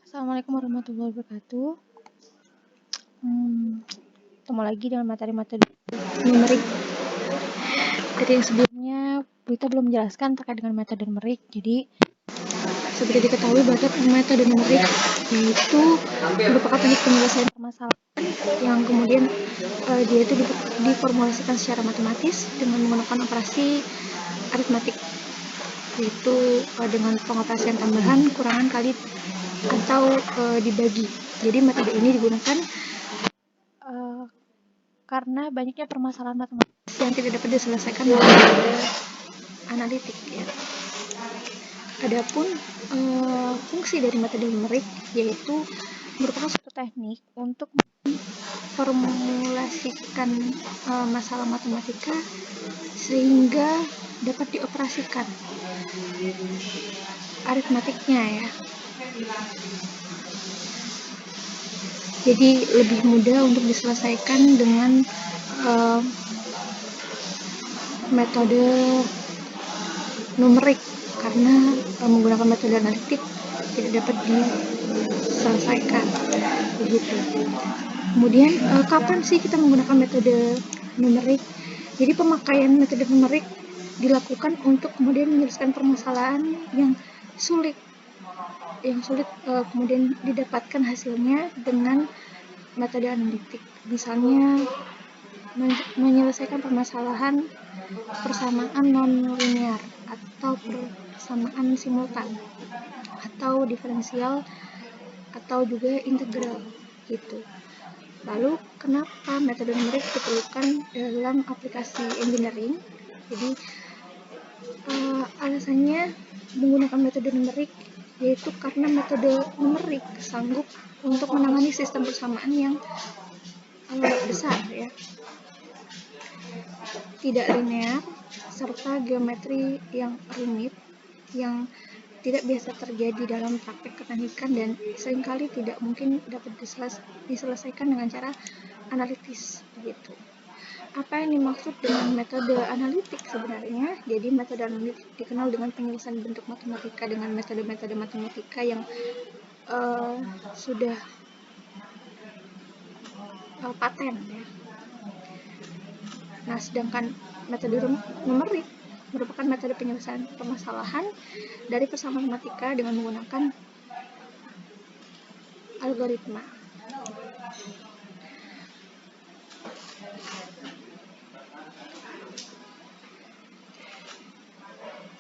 Assalamualaikum warahmatullahi wabarakatuh. Ketemu lagi dengan materi-materi numerik. Jadi yang sebelumnya Berita belum menjelaskan terkait dengan metode numerik. Jadi seperti diketahui bahwa metode numerik itu merupakan teknik penyelesaian permasalahan yang kemudian dia itu diformulasikan secara matematis dengan menggunakan operasi aritmatik, yaitu dengan pengoperasian tambahan, kurangan, kali, atau dibagi. Jadi metode ini digunakan karena banyaknya permasalahan matematis yang tidak dapat diselesaikan dengan metode analitik, ya. Adapun fungsi dari metode numerik yaitu merupakan suatu teknik untuk memformulasikan masalah matematika sehingga dapat dioperasikan aritmatiknya, ya. Jadi lebih mudah untuk diselesaikan dengan metode numerik karena menggunakan metode analitik tidak dapat diselesaikan, begitu. Kemudian kapan sih kita menggunakan metode numerik? Jadi pemakaian metode numerik dilakukan untuk kemudian menyelesaikan permasalahan yang sulit kemudian didapatkan hasilnya dengan metode analitik. Misalnya menyelesaikan permasalahan persamaan non-linear atau persamaan simultan atau diferensial atau juga integral, gitu. Lalu kenapa metode numerik diperlukan dalam aplikasi engineering? Jadi alasannya menggunakan metode numerik yaitu karena metode numerik sanggup untuk menangani sistem persamaan yang besar, ya, tidak linear, serta geometri yang rumit yang tidak biasa terjadi dalam praktek keteknikan dan seringkali tidak mungkin dapat diselesaikan dengan cara analitis, begitu. Apa yang dimaksud dengan metode analitik sebenarnya? Jadi metode analitik dikenal dengan penyelesaian bentuk matematika dengan metode-metode matematika yang sudah paten, ya. Nah, sedangkan metode numerik merupakan metode penyelesaian permasalahan dari persamaan matematika dengan menggunakan algoritma.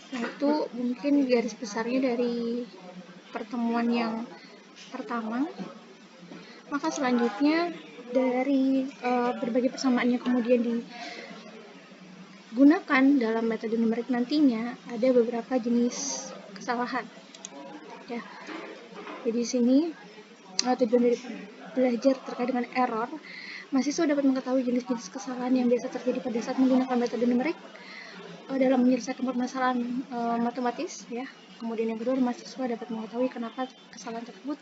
Nah, itu mungkin garis besarnya dari pertemuan yang pertama. Maka selanjutnya dari berbagai persamaan yang kemudian digunakan dalam metode numerik nantinya ada beberapa jenis kesalahan, ya. Jadi di sini tujuan dari belajar terkait dengan error, mahasiswa dapat mengetahui jenis-jenis kesalahan yang biasa terjadi pada saat menggunakan metode numerik dalam menyelesaikan permasalahan matematis, ya. Kemudian yang kedua, mahasiswa dapat mengetahui kenapa kesalahan tersebut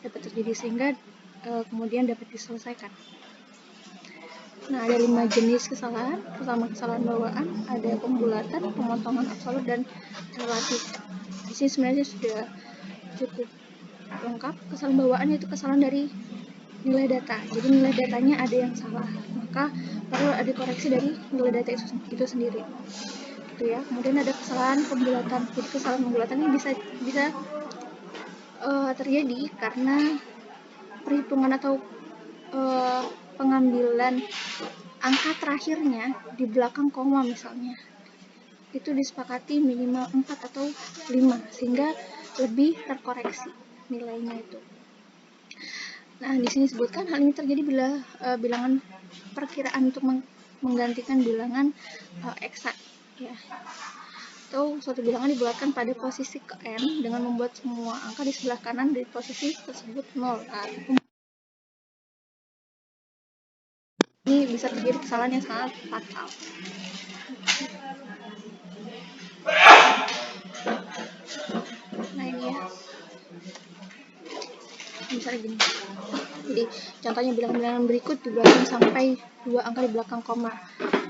dapat terjadi sehingga kemudian dapat diselesaikan. Nah, ada 5 jenis kesalahan. Pertama, kesalahan bawaan, ada pembulatan, pemotongan absolut, dan relatif. Di sini sebenarnya sudah cukup lengkap. Kesalahan bawaan itu kesalahan dari nilai data. Jadi nilai datanya ada yang salah, maka perlu ada koreksi dari nilai data itu sendiri, gitu, ya. Kemudian ada kesalahan pembulatan. Jadi kesalahan pembulatan ini bisa terjadi karena perhitungan atau pengambilan angka terakhirnya di belakang koma misalnya itu disepakati minimal 4 atau 5 sehingga lebih terkoreksi nilainya itu. Nah, di sini disebutkan hal ini terjadi bila bilangan perkiraan untuk menggantikan bilangan eksak, ya. Atau suatu bilangan dibuatkan pada posisi ke n dengan membuat semua angka di sebelah kanan dari posisi tersebut 0. Ini bisa terjadi kesalahan yang sangat fatal. Nah, ini, ya. Misalnya gini. Jadi, contohnya bilangan-bilangan berikut dibuatkan sampai 2 angka di belakang koma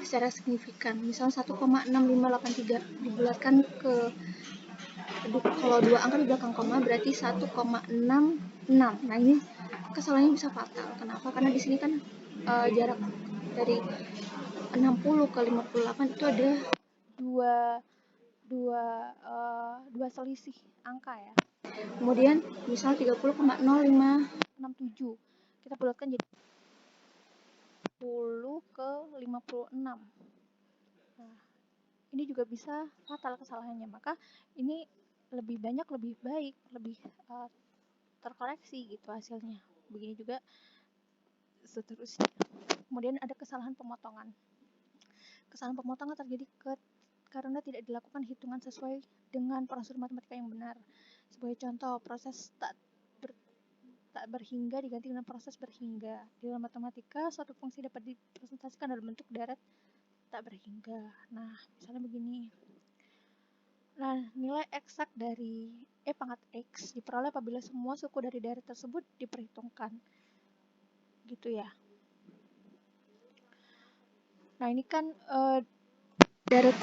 secara signifikan. Misalnya 1,6583 dibulatkan ke kalau dua angka di belakang koma berarti 1,66. Nah, ini kesalahannya bisa fatal. Kenapa? Karena di sini kan jarak dari 60 ke 58 itu ada dua selisih angka ya. Kemudian misal 30,0567 kita bulatkan jadi 10 ke 56. Nah, ini juga bisa fatal kesalahannya. Maka ini lebih banyak, lebih baik, lebih terkoreksi gitu hasilnya. Begini juga seterusnya. Kemudian ada kesalahan pemotongan. Kesalahan pemotongan terjadi karena tidak dilakukan hitungan sesuai dengan prosedur matematika yang benar. Sebagai contoh, proses tak berhingga diganti dengan proses berhingga. Di dalam matematika, suatu fungsi dapat dipresentasikan dalam bentuk deret tak berhingga. Nah, misalnya begini. Nah, nilai eksak dari E pangkat X diperoleh apabila semua suku dari deret tersebut diperhitungkan. Gitu ya. Nah, ini kan deret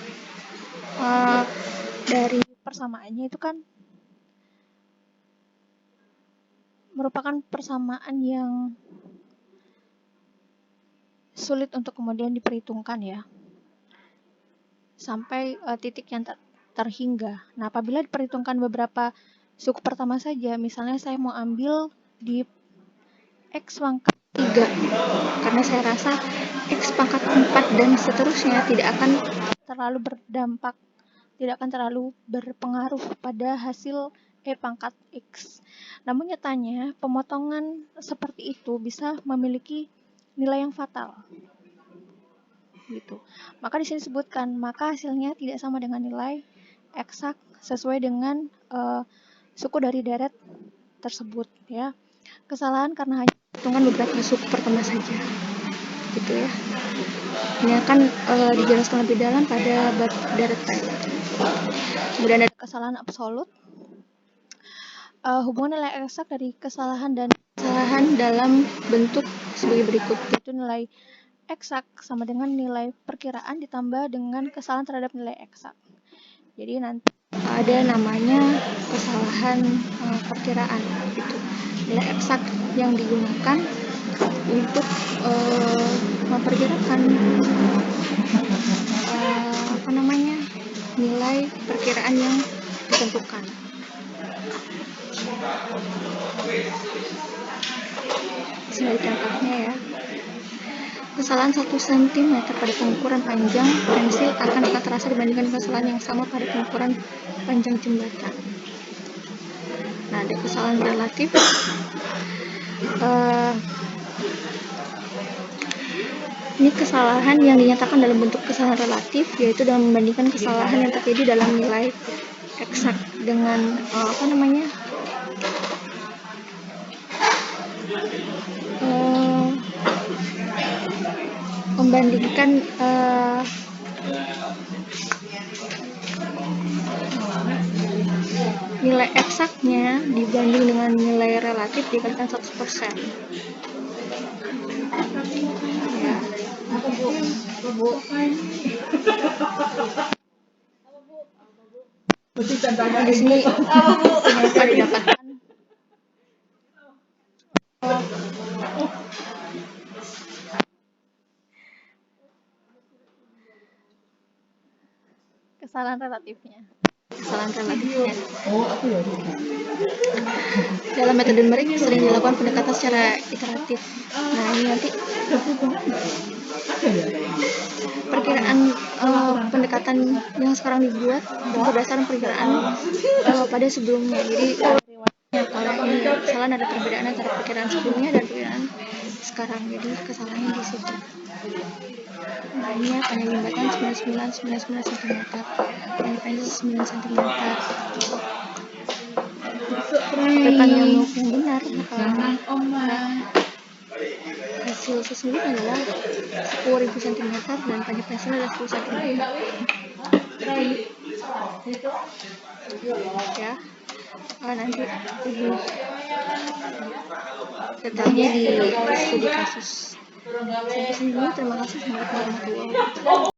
dari persamaannya itu kan merupakan persamaan yang sulit untuk kemudian diperhitungkan ya, sampai titik yang terhingga. Nah, apabila diperhitungkan beberapa suku pertama saja, misalnya saya mau ambil di X pangkat 3, karena saya rasa X pangkat 4 dan seterusnya tidak akan terlalu berdampak, tidak akan terlalu berpengaruh pada hasil E pangkat X. Namun nyatanya, pemotongan seperti itu bisa memiliki nilai yang fatal. Gitu. Maka di sini disebutkan, maka hasilnya tidak sama dengan nilai eksak sesuai dengan suku dari deret tersebut ya. Kesalahan karena hanya hitungan beberapa suku pertama saja. Gitu ya. Ini akan dijelaskan lebih dalam pada bab deret type. Kemudian ada kesalahan absolut. Hubungan nilai eksak dari kesalahan dan kesalahan dalam bentuk sebagai berikut, yaitu nilai eksak sama dengan nilai perkiraan ditambah dengan kesalahan terhadap nilai eksak. Jadi nanti ada namanya kesalahan perkiraan gitu. Nilai eksak yang digunakan untuk memperkirakan nilai perkiraan yang ditentukan. Bisa contohnya ya. Kesalahan 1 cm pada pengukuran panjang pensil akan terasa dibandingkan kesalahan yang sama pada pengukuran panjang jembatan. Nah, ada kesalahan relatif. Ini kesalahan yang dinyatakan dalam bentuk kesalahan relatif, yaitu dalam membandingkan kesalahan yang terjadi dalam nilai eksak dengan membandingkan nilai eksaknya dibanding dengan nilai relatif dikalikan 100%. Ya. Di sini ternyata didapatkan kesalahan relatifnya. Dalam metode numerik sering dilakukan pendekatan secara iteratif. Nah, ini nanti perkiraan pendekatan yang sekarang dibuat berdasarkan perkiraan pada sebelumnya. Jadi kalau ini kesalahan ada perbedaan antara perkiraan sebelumnya dan perkiraan sekarang. Jadi kesalahannya di situ. Nah, ini ya, panjang jembatan 99 cm, panjang pensil 9 cm. Rekan yang benar, hasil sesungguhnya adalah 10.000 cm dan panjang pensil adalah 10 cm. Ya, nanti lebih detailnya di studi kasus. Sampai sini dulu, terima kasih. Assalamualaikum warahmatullahi wabarakatuh.